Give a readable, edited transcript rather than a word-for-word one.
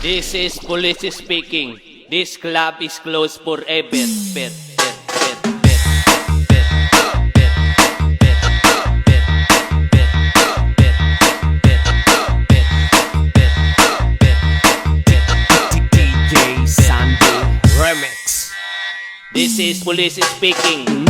This is police speaking. This club is closed forever. DJ Sandy Remix. This is police speaking.